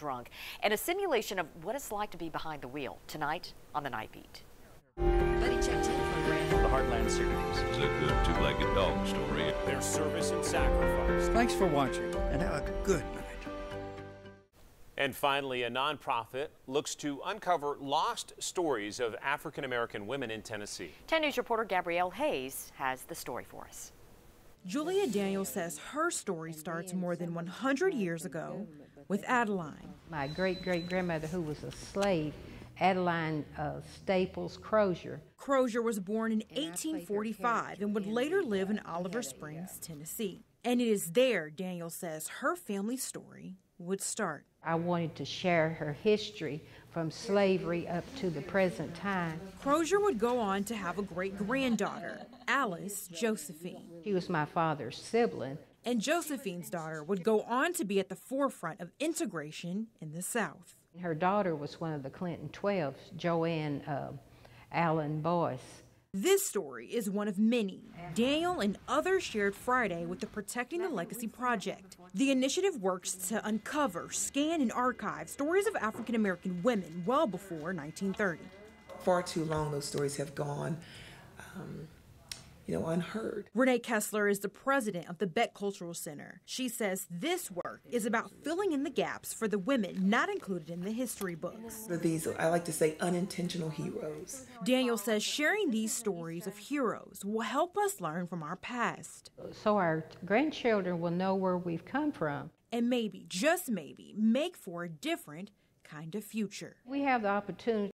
drunk, and a simulation of what it's like to be behind the wheel tonight on the Night Beat. The Heartland series. It's a good two-legged dog story. Their service and sacrifice. Thanks for watching, and have a good night. And finally, a nonprofit looks to uncover lost stories of African American women in Tennessee. 10 News reporter Gabrielle Hayes has the story for us. Julia Daniels says her story starts more than 100 years ago with Adeline. My great-great-grandmother, who was a slave, Adeline Staples Crozier. Crozier was born in 1845 and would later live in Oliver Springs, Tennessee. And it is there, Daniels says, her family's story would start. I wanted to share her history from slavery up to the present time. Crozier would go on to have a great-granddaughter, Alice Josephine. She was my father's sibling. And Josephine's daughter would go on to be at the forefront of integration in the South. Her daughter was one of the Clinton 12, Joanne Allen Boyce. This story is one of many Daniel and others shared Friday with the Protecting the Legacy Project. The initiative works to uncover, scan, and archive stories of African American women well before 1930. Far too long those stories have gone unheard. Renee Kessler is the president of the Beck Cultural Center. She says this work is about filling in the gaps for the women not included in the history books. These, I like to say, unintentional heroes. Daniel says sharing these stories of heroes will help us learn from our past. So our grandchildren will know where we've come from. And maybe, just maybe, make for a different kind of future. We have the opportunity